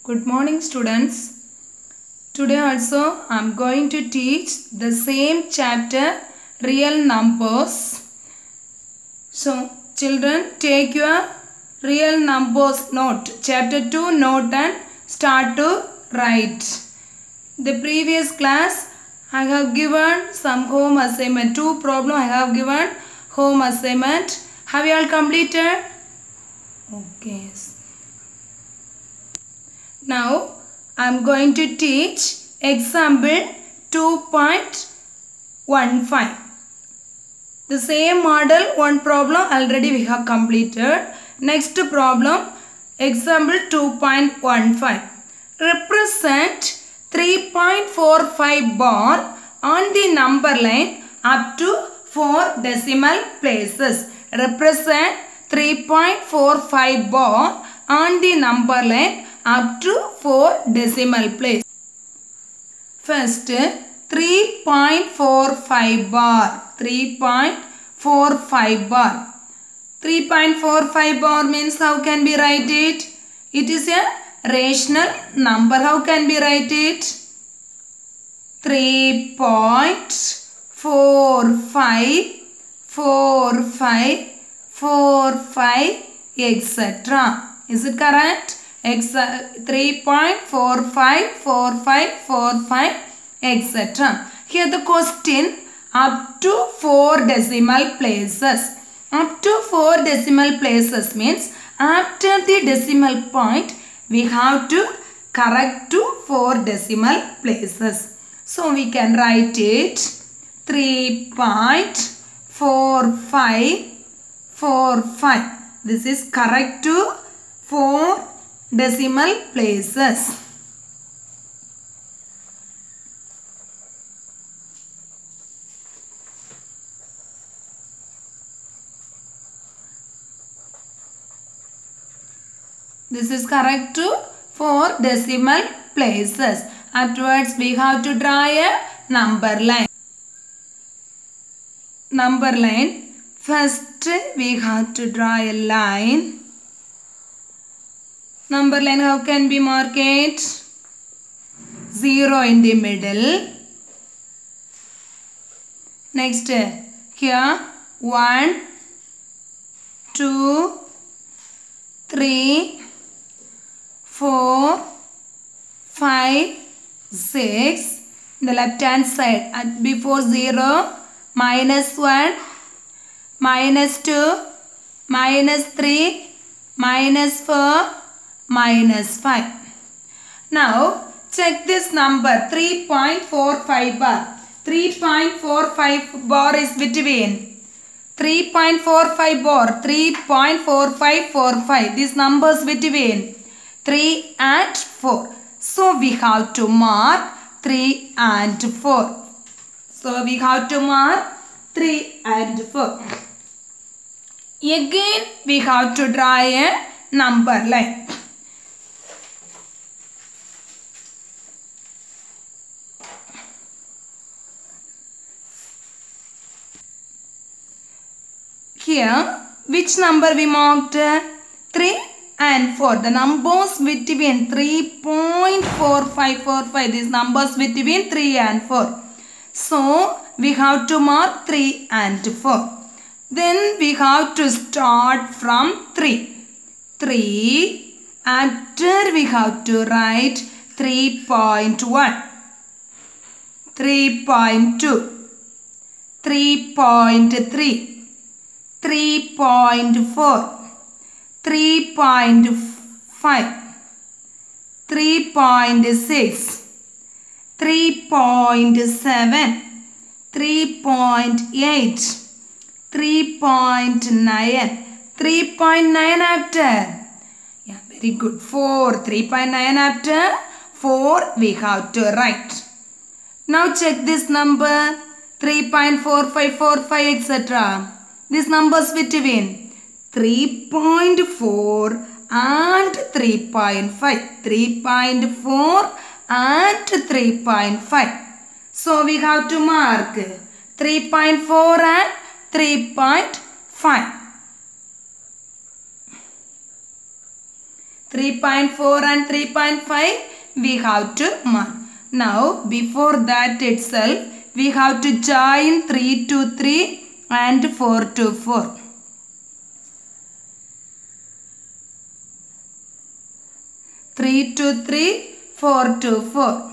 Good morning students. Today also I am going to teach the same chapter real numbers. So children, take your real numbers note, chapter 2 note and start to write. The previous class I have given some home assignment, 2 problems I have given home assignment. Have you all completed? Okay. Now I am going to teach example 2.15. The same model, one problem already we have completed. Next problem, example 2.15. Represent 3.45 bar on the number line up to 4 decimal places. Represent 3.45 bar on the number line up to 4 decimal place. First, 3.45 bar. 3.45 bar. 3.45 bar means how can we write it? It is a rational number. How can we write it? 3.45, 45, etc. Is it correct? 3.45, etc. Here the question, up to 4 decimal places. Up to 4 decimal places means after the decimal point we have to correct to 4 decimal places. So we can write it 3.45. This is correct to 4 decimal places. This is correct to 4 decimal places. Afterwards we have to draw a number line. Number line. First we have to draw a line. Number line, how can we mark it? 0 in the middle. Next, here 1, 2, 3, 4, 5, 6. The left hand side, before 0, minus 1, minus 2, minus 3, minus 4, minus 5. Now check this number 3.45 bar. 3.45 bar is between 3.45 bar, 3.4545. These numbers between 3 and 4. So we have to mark 3 and 4. So we have to mark 3 and 4. Again we have to draw a number line. Here, which number we marked? 3 and 4. The numbers between 3.4545. These numbers between 3 and 4. So, we have to mark 3 and 4. Then, we have to start from 3. 3. After, we have to write 3.1. 3.2. 3.3. 3.4, 3.5, 3.6, 3.7, 3.8, 3.9, 3.9 after. Yeah, very good. 4, 3.9 after 4 we have to write. Now check this number 3.4545, etc. These numbers between 3.4 and 3.5. 3.4 and 3.5. So we have to mark 3.4 and 3.5. 3.4 and 3.5 we have to mark. Now before that itself we have to join 3 to 3 and 4 to 4. Three to 3, 4 to 4.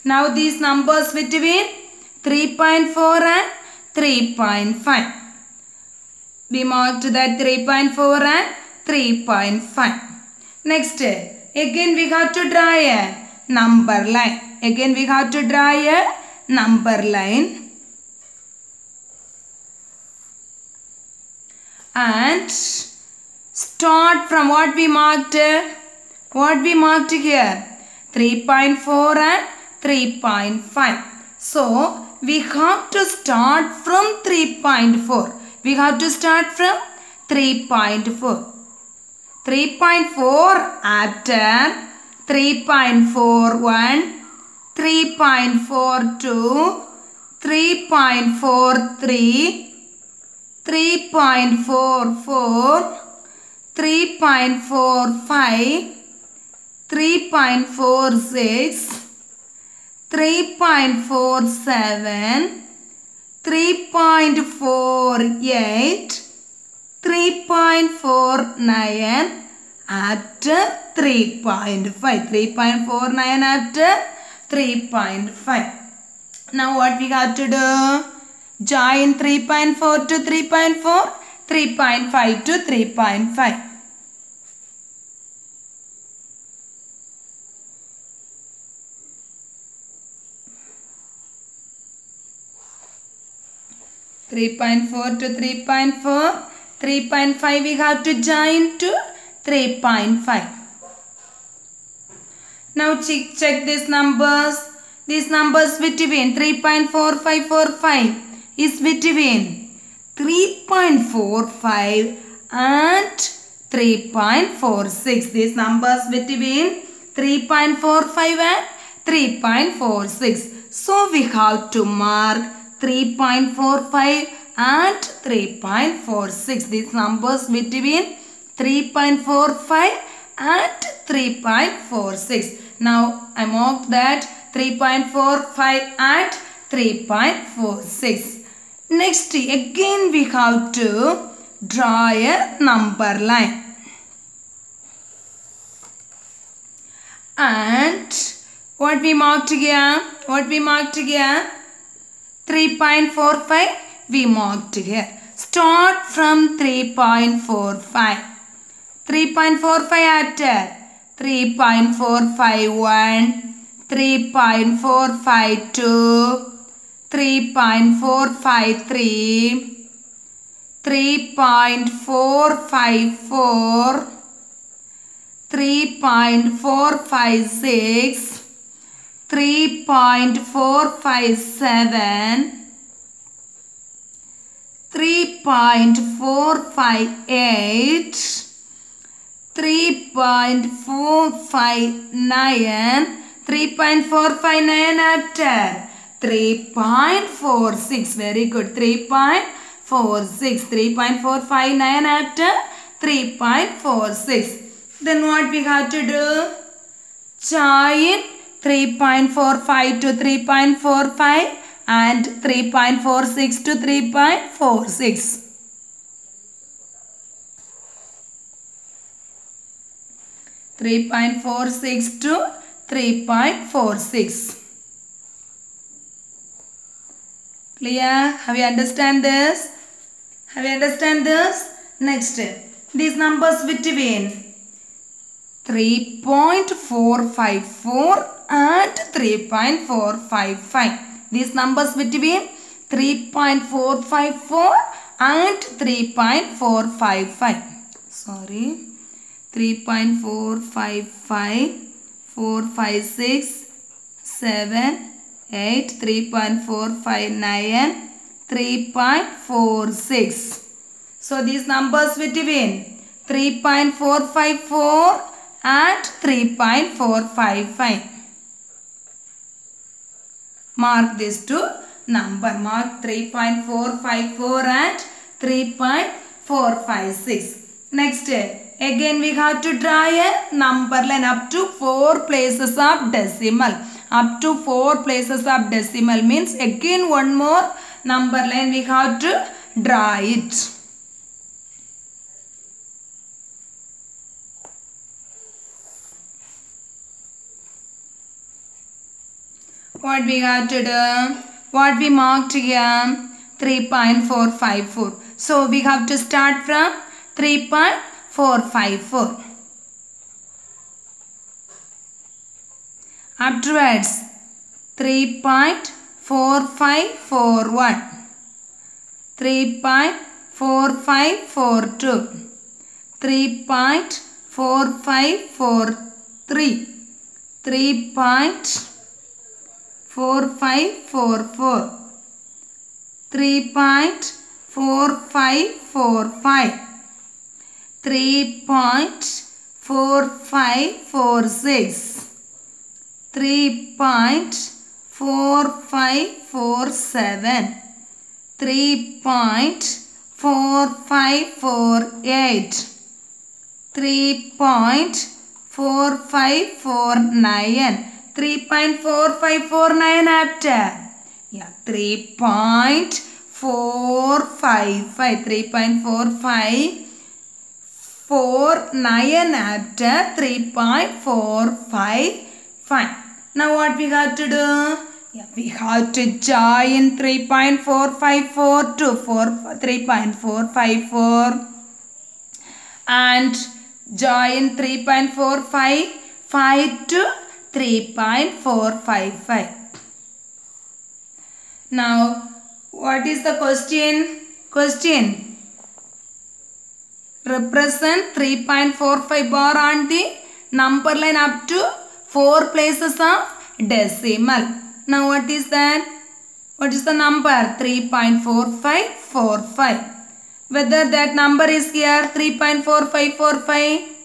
Now these numbers between 3.4 and 3.5. We marked that 3.4 and 3.5. Next, again we have to draw a number line. Again we have to draw a number line. And start from what we marked. What we marked here? 3.4 and 3.5. So, we have to start from 3.4. We have to start from 3.4. 3.4 after 3.41, 3.42, 3.43, 3.44, 3.45, 3.46, 3.47, 3.48, 3.49 after 3.5. 3.49 after 3.5. Now what we have to do? Join 3.4 to 3.4, 3.5 to 3.5. Three 3.4 to 3.4, 3.5 we have to join to 3.5. Now check these numbers. These numbers between 3.4545 is between 3.45 and 3.46. These numbers between 3.45 and 3.46. So we have to mark 3.45 and 3.46. These numbers between 3.45 and 3.46. Now I marked that 3.45 and 3.46. Next again we have to draw a number line. And what we marked here? 3.45 we marked here. Start from 3.45. 3.45 after 3.451, 3.452, 3.453, 3.454, 3.456, 3.457, 3.458, 3.459, 3.459 after 3.46. Very good. 3.46. 3.459 after 3.46. Then what we have to do? Join 3.45 to 3.45 and 3.46 to 3.46. Three 3.46 to 3.46. Clear? Have you understand this? Next, these numbers between 3.454 and 3.455. These numbers between 3.454 and 3.455. Sorry. 3.455, 456, 7, 8, 3.459, 3.46. So these numbers between 3.454 and 3.455. Mark these two number. Mark 3.454 and 3.455. 4, 5, 6. Next, again we have to draw a number line up to 4 places of decimal. Up to 4 places of decimal means again one more number line we have to draw it. What we have to do? What we marked here? 3.454. So we have to start from 3.454. Afterwards 3.4541, 3.4542, 3.4543, 3.4544, 3.4545, 3.4546, 3.4547, 3.4548, 3.4549, 3.4549 after. Yeah, 3.455, 3.459 after 3.455. Now what we have to do? Yeah, we have to join 3.454 to 3.454 and join 3.455 to 3.455. Now what is the question? Question. Represent 3.45 bar on the number line up to 4 places of decimal. Now what is that? What is the number? 3.4545. Whether that number is here 3.4545.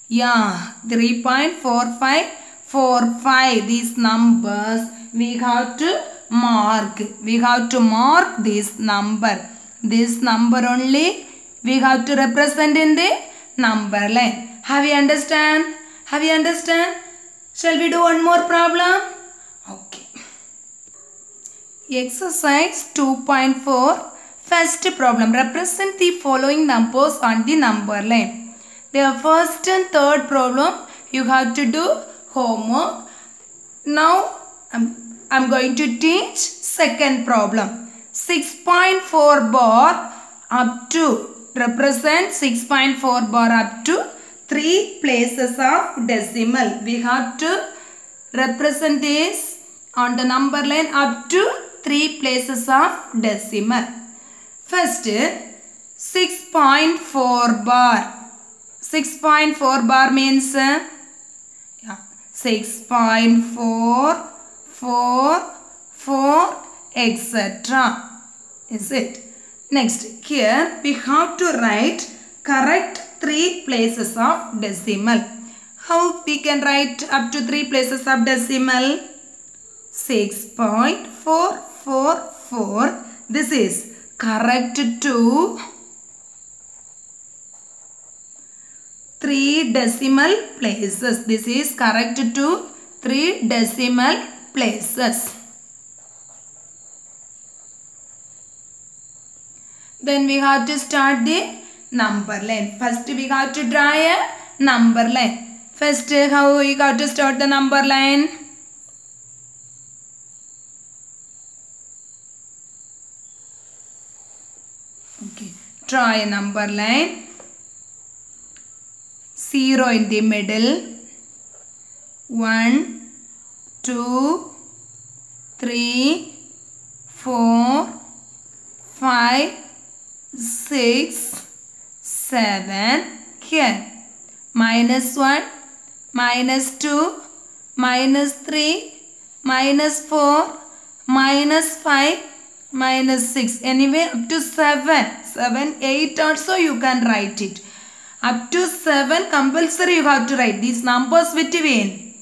Yeah, 3.4545. These numbers we have to mark. We have to mark this number. This number only we have to represent in the number line. Have you understand? Have you understand? Shall we do one more problem? Okay. Exercise 2.4. First problem. Represent the following numbers on the number line. The first and third problem you have to do homework. Now I'm going to teach second problem. 6.4 bar up to. Represent 6.4 bar up to 3 places of decimal. We have to represent this on the number line up to 3 places of decimal. First, 6.4 bar. 6.4 bar means 6.4, 4, 4, etc. Is it? Next, here we have to write correct 3 places of decimal. How we can write up to 3 places of decimal? 6.444. This is correct to 3 decimal places. This is correct to 3 decimal places. Then we have to start the number line. First we have to draw a number line. First how we got to start the number line? Okay. Draw a number line. 0 in the middle. 1, 2, 3, 4, 5, 6, 7. Here. -1, -2, -3, -4, -5, -6. Anyway, up to 7. 7, 8 also you can write it. Up to 7 compulsory you have to write. These numbers between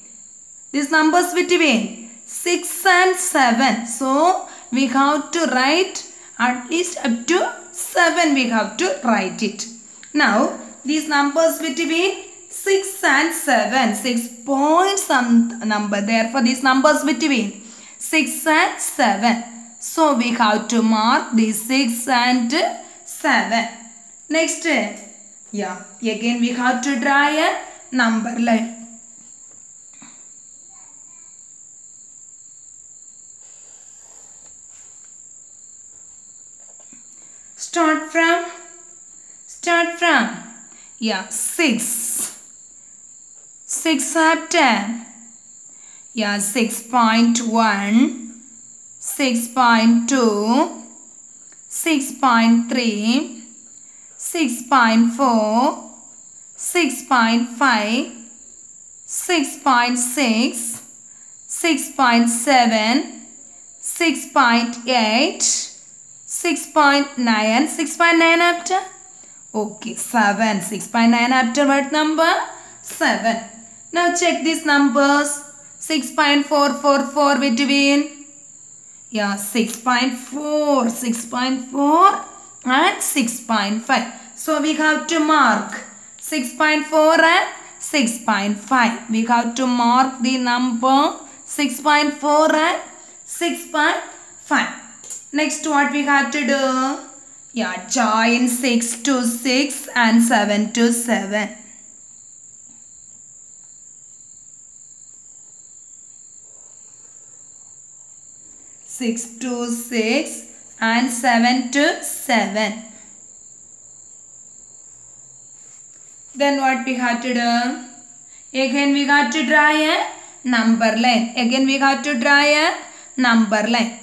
6 and 7. So, we have to write At least up to 7 we have to write it. Now these numbers between 6 and 7. 6 points some number. Therefore these numbers between 6 and 7. So we have to mark these 6 and 7. Next, again we have to draw a number line. Start from 6. 6 after 6.1, 6.2, 6.3, 6.4, 6.5, 6.6, 6.7, 6.8, 6.9, 6.9 after? Okay, 7. 6.9 after what number? 7. Now check these numbers. 6.444 between 6.4, 6.4 and 6.5. So we have to mark 6.4 and 6.5. We have to mark the number 6.4 and 6.5. Next what we have to do? Join 6 to 6 and 7 to 7. 6 to 6 and 7 to 7. Then what we have to do? Again we got to draw a number line. Again we got to draw a number line.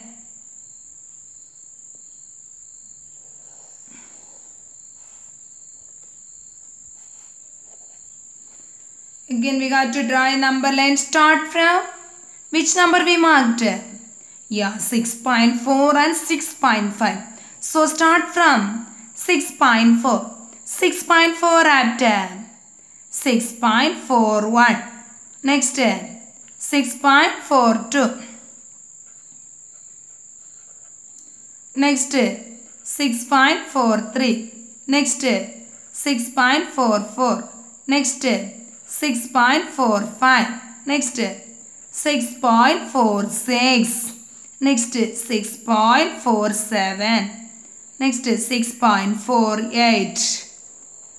Again we got to draw a number line. Start from which number we marked? 6.4 and 6.5. So start from 6.4. 6.4 after 6.41. Next 6.42. Next 6.43. Next 6.44. Next 6.45. Next 6.46. Next 6.47. Next 6.48.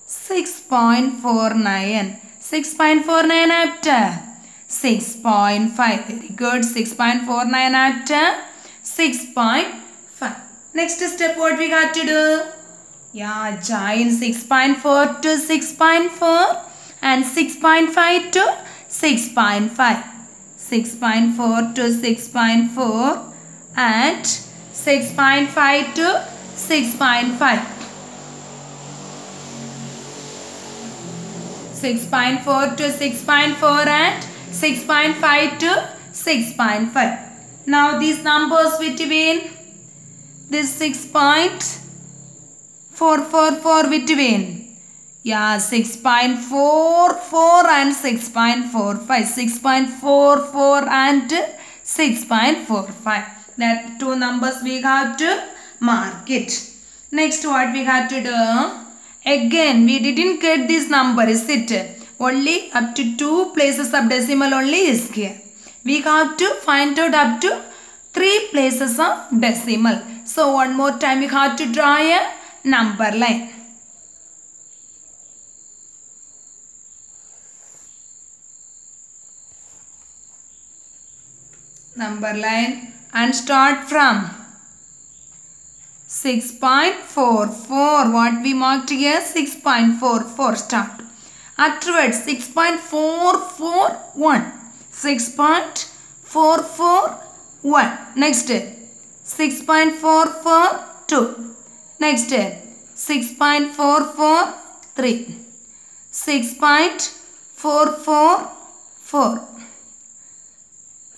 6.49. 6.49 after 6.5. Very good. 6.49 after 6.5. Next step what we got to do? Join 6.4 to 6.4 and 6.5 to 6.5. 6.4 to 6.4 and 6.5 to 6.5. 6.4 to 6.4 and 6.5 to 6.5. Now these numbers between this 6.444 between 6.44 and 6.45. 6.44 and 6.45. That two numbers we have to mark it. Next what we have to do? Again we didn't get this number, is it? Only up to 2 places of decimal only is here. We have to find out up to 3 places of decimal. So one more time we have to draw a number line. Number line and start from 6.44. What we marked here? 6.44. Start. Afterwards 6.441. 6.441. Next 6.442. Next 6.443. 6.444.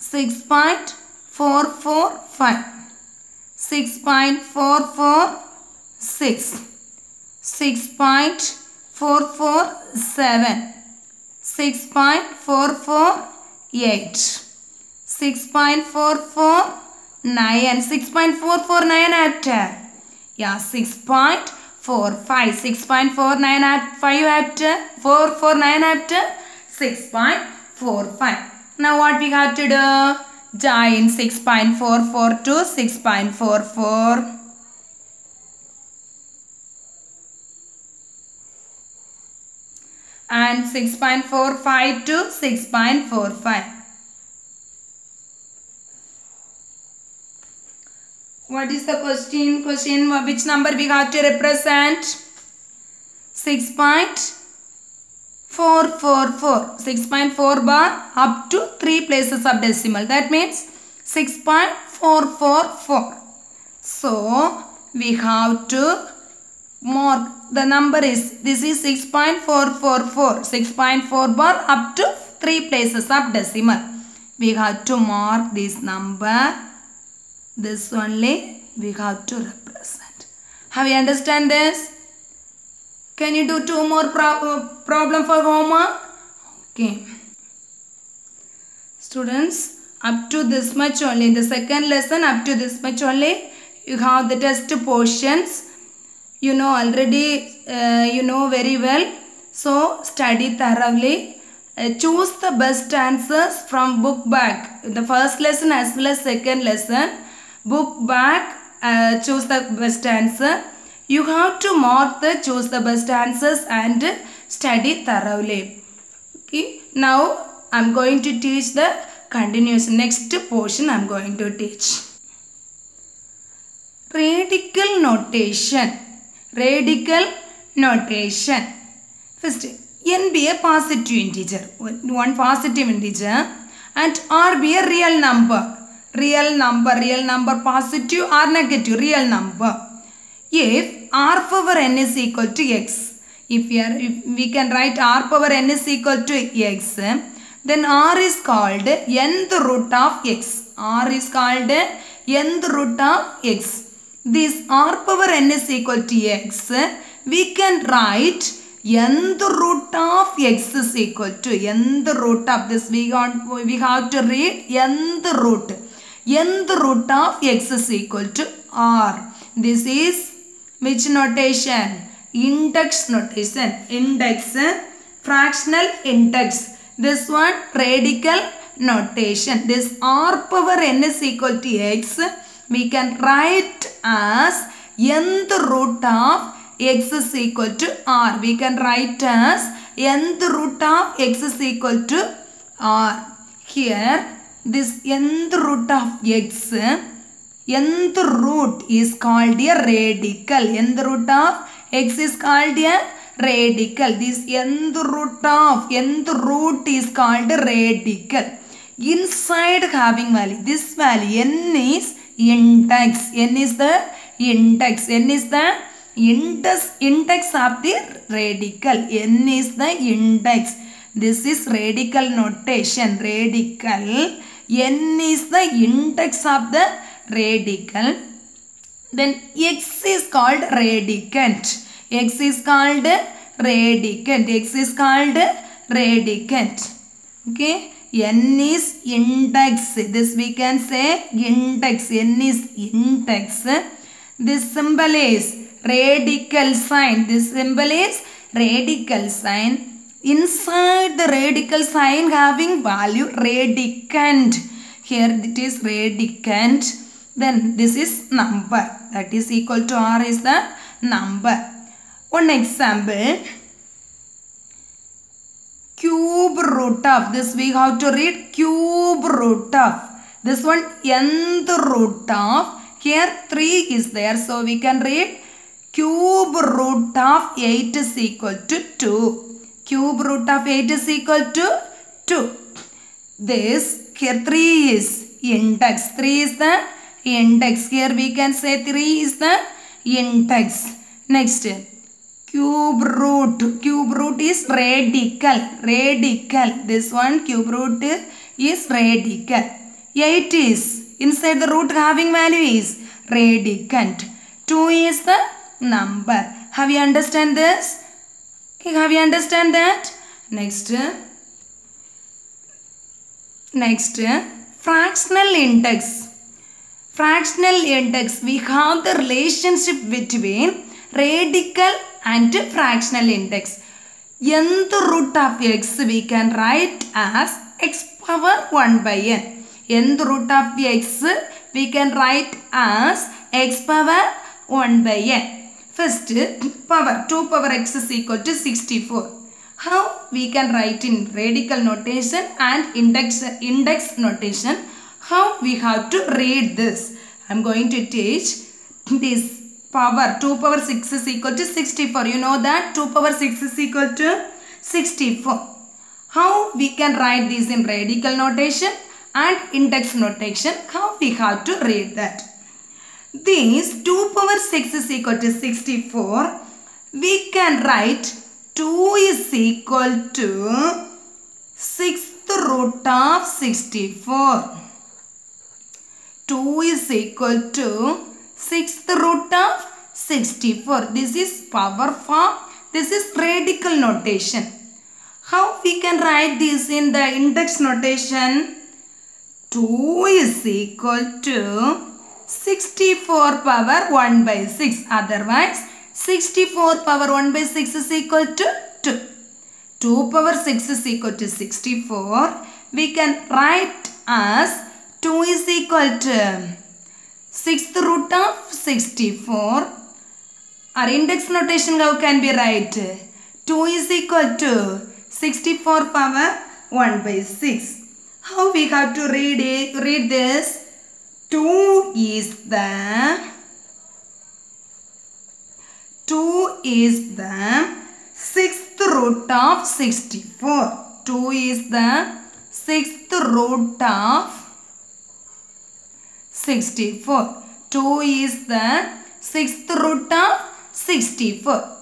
6.445. 6.446. 6.447. 6.448. 6.449. 6.449 after Yeah, 6.45. 6.49 at 5 after 449 after 6.45. Now what we have to do? Join 6.44 to 6.44. And 6.45 to 6.45. What is the question? Which number we have to represent? 6.444. 6.4 bar up to 3 places of decimal. That means 6.444. So we have to mark the number is, this is 6.444. 6.4 bar up to 3 places of decimal. We have to mark this number. This only we have to represent. Have you understand this? Can you do 2 more problem for homework? Okay. Students, up to this much only. In the second lesson, up to this much only, you have the test portions. You know already, you know very well. So, study thoroughly. Choose the best answers from book back. The first lesson as well as second lesson. Book back, choose the best answer. You have to mark the choose the best answers and study thoroughly. Okay. Now, I am going to teach the continuation. Next portion I am going to teach. Radical notation. Radical notation. First, n be a positive integer. One positive integer. And r be a real number. Real number positive or negative, real number. If r power n is equal to x, if we can write r power n is equal to x, then r is called nth root of x. R is called nth root of x. This r power n is equal to x, we can write nth root of x is equal to nth root of this. We have to read nth root. Nth root of x is equal to r. This is which notation? Index notation. Index, fractional index. This one radical notation. This r power n is equal to x. We can write as nth root of x is equal to r. We can write as nth root of x is equal to r. Here, this nth root of x, nth root is called a radical. Nth root of x is called a radical. This nth root is called a radical. Inside having value, this value n is index. N is the index. N is the index of the radical. N is the index. This is radical notation. Radical. N is the index of the radical. Then x is called radicand. X is called radicand. X is called radicand. Okay. N is index. This we can say index. N is index. This symbol is radical sign. This symbol is radical sign. Inside the radical sign having value radicand. Here it is radicand. Then this is number. That is equal to r is the number. One example. Cube root of. This we have to read cube root of. This one nth root of. Here 3 is there. So we can read cube root of 8 is equal to 2. Cube root of 8 is equal to 2. This here 3 is index. 3 is the index. Here we can say 3 is the index. Next, cube root. Cube root is radical. Radical. This one cube root is radical. 8 is inside the root having value is radicand. 2 is the number. Have you understand this? Okay, have you understand that? Next, fractional index. fractional index, we have the relationship between radical and fractional index. Nth root of x we can write as x power 1 by n. Nth root of x we can write as x power 1 by n. First power 2 power x is equal to 64. How we can write in radical notation and index notation? How we have to read this? I am going to teach this power 2 power 6 is equal to 64. You know that 2 power 6 is equal to 64. How we can write this in radical notation and index notation? How we have to read that? This 2 power 6 is equal to 64. We can write 2 is equal to 6th root of 64. 2 is equal to 6th root of 64. This is power form. This is radical notation. How we can write this in the index notation? 2 is equal to 64 power 1 by 6. Otherwise, 64 power 1 by 6 is equal to 2. 2 power 6 is equal to 64. We can write as 2 is equal to 6th root of 64. Our index notation how can be write? 2 is equal to 64 power 1 by 6. How we have to read it? Read this. 2 is the 6th root of 64. 2 is the 6th root of 64. 2 is the 6th root of 64.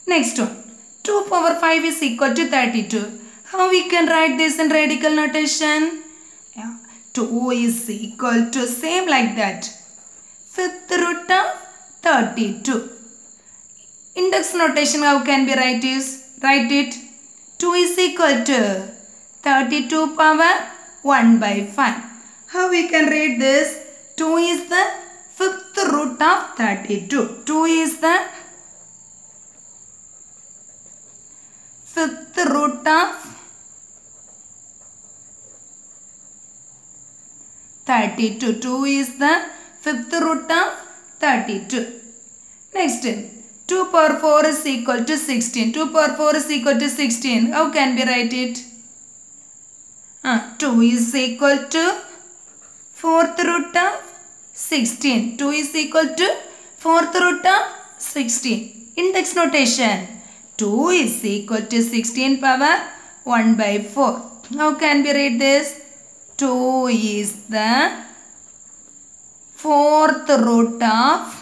Next one. 2 power 5 is equal to 32. How we can write this in radical notation? 2 is equal to same like that. 5th root of 32. Index notation how can we write it? 2 is equal to 32 power 1 by 5. How we can read this? 2 is the 5th root of 32. 2 is the 5th root of 32. 2 is the 5th root of 32. Next, 2 power 4 is equal to 16. 2 power 4 is equal to 16. How can we write it? 2 is equal to 4th root of 16. 2 is equal to 4th root of 16. Index notation. 2 is equal to 16 power 1 by 4. How can we read this? 2 is the 4th root of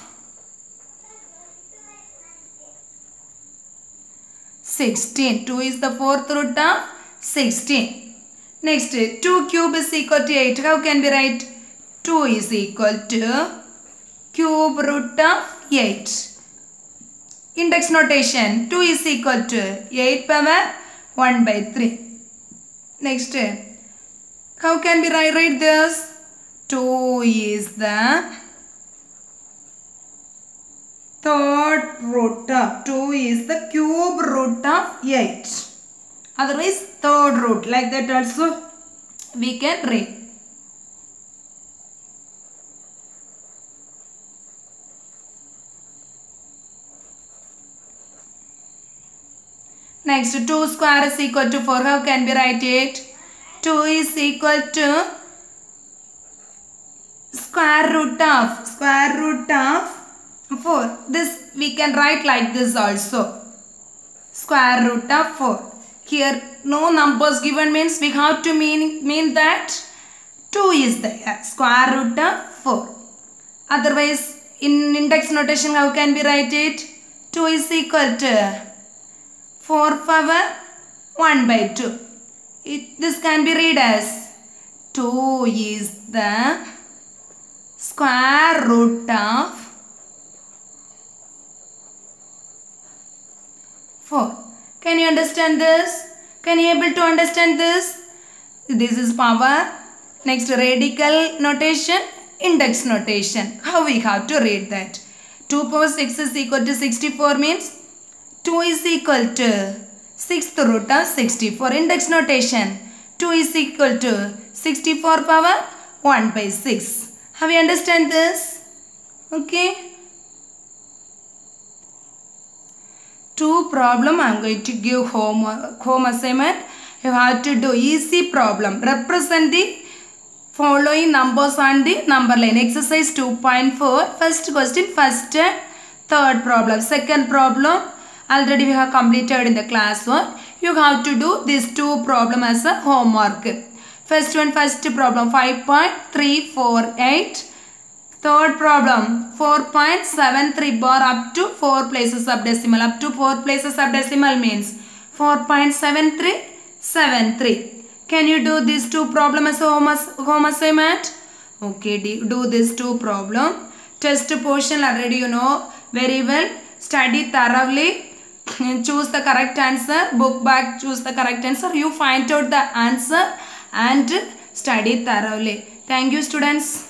16. 2 is the 4th root of 16. Next, 2 cube is equal to 8. How can we write? 2 is equal to cube root of 8. Index notation. 2 is equal to 8 power 1 by 3. Next, how can we write this? 2 is the third root of 2 is the cube root of 8. Otherwise, third root. Like that also we can read. Next, 2 square is equal to 4. How can we write it? 2 is equal to square root of 4. This we can write like this also. Square root of 4. Here no numbers given means we have to mean that 2 is there. Square root of 4. Otherwise, in index notation how can we write it? 2 is equal to 4 power 1 by 2. This can be read as 2 is the square root of 4. Can you understand this? Can you able to understand this? This is power. Next, radical notation index notation. How we have to read that? 2 power 6 is equal to 64 means 2 is equal to 6th root of 64. Index notation. 2 is equal to 64 power 1 by 6. Have you understand this? Okay. 2 problem I am going to give home assignment. You have to do easy problem. Represent the following numbers on the number line. Exercise 2.4. First question, first and third problem. Second problem already we have completed in the classwork. You have to do these 2 problem as a homework. First problem 5.348. Third problem 4.73 bar up to 4 places of decimal. Up to 4 places of decimal means 4.7373. Can you do these 2 problems as a home assignment? Okay, do this 2 problem. Test portion already you know very well. Study thoroughly. Choose the correct answer. Book back, choose the correct answer. You find out the answer and study thoroughly. Thank you, students.